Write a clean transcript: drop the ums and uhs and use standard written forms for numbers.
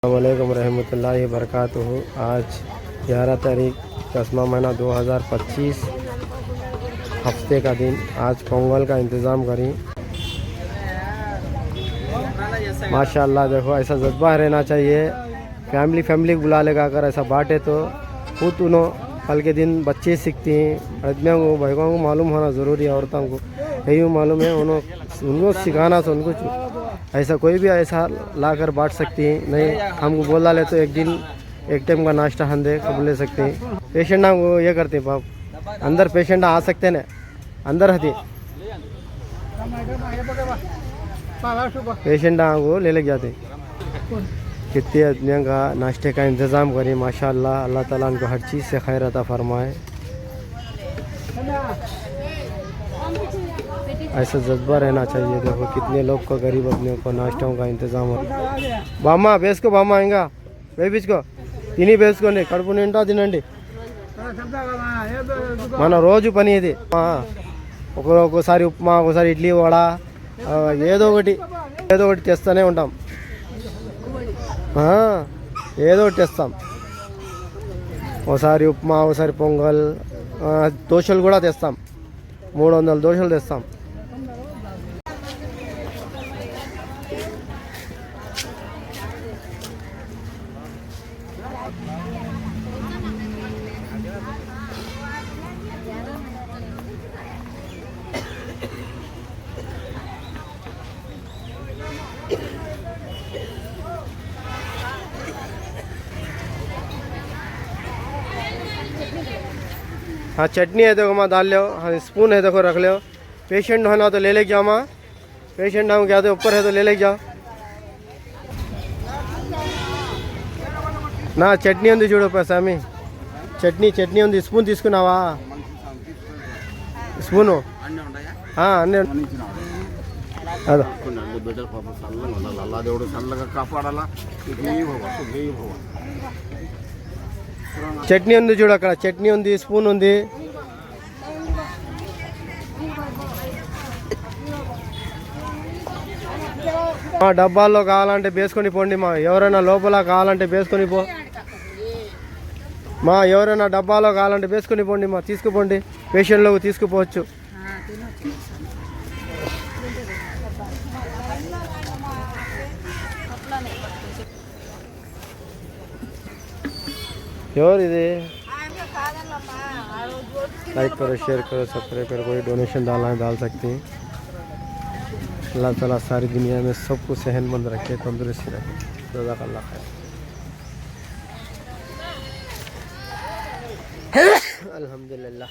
अस्सलामुअलैकुम रहमतुल्लाहि वबरकातुहू। आज 11 तारीख 10वां महीना 2025 हफ्ते का दिन। आज पोंगल का इंतज़ाम करी। माशाअल्लाह देखो ऐसा जज्बा रहना चाहिए। फैमिली को बुला लेगा अगर ऐसा बांटे तो खुद उन्हों कल के दिन बच्चे सीखती हैं। आदमियों को भाइयों को मालूम होना ज़रूरी है। औरतों को यही मालूम है उनको सिखाना तो उनको ऐसा कोई भी ऐसा ला कर बांट सकती हैं। नहीं हमको बोला ले तो एक दिन एक टाइम का नाश्ता हम दे कब ले सकते हैं। पेशेंट ना वो ये करते बाप अंदर पेशेंट आ सकते ना अंदर हती पेशेंट वो ले जाते। कितने आदमियों का नाश्ते का इंतज़ाम करें। माशाअल्लाह अल्लाह ताला उनको हर चीज़ से खैर अता फरमाए। ऐसा जज्बा रहना चाहिए। देखो कितने लोग को गरीब आदमियों को नाश्तों का इंतज़ाम हो। बामा बेसको बामा आएगा बेबीचको తిని వేసుకోండి కడుపు నిండా తినండి మన రోజు పని ఇది ఒక్కోసారి ఉప్మా ఒకసారి ఇడ్లీ వడ ఏదో ఒకటి తెస్తూనే ఉంటాం ఏదో ఒకటి తెస్తాం ఒకసారి ఉప్మా ఒకసారి పొంగల్ దోశలు కూడా తెస్తాం 300 దోశలు తెస్తాం हाँ चटनी है देखो माँ डाल लो। हाँ स्पून है देखो रख लो। पेशेंट होना तो ले जाओ माँ। पेशेंट हम क्या तो ऊपर है तो ले जाओ ना। चटनी ఉంది చూడు స్వామి చట్నీ ఉంది స్పూన్ తీసుకున్నావా స్పూను అన్నీ అదో చట్నీ ఉంది చూడు అక్కడ చట్నీ ఉంది స్పూన్ ఉంది మా డబ్బాల్లో కావాలంటే వేసుకొని పోండి మా ఎవరైనా లోపల కావాలంటే వేసుకొని పో మా ఎవరైనా డబ్బాలో కావాలంటే వేసుకొని పోండి మా తీసుకుపోండి పేషెంట్లోకి తీసుకుపోవచ్చు ఎవరు ఇది लाइक करो शेयर करो सब्सक्राइब करो। कोई डोनेशन डालना है डाल सकते हैं। अल्लाह ताला सारी दुनिया में सबको सेहतमंद रखे तंदुरुस्ती रखे। जज़ाकल्लाह खैर। अल्हम्दुलिल्लाह।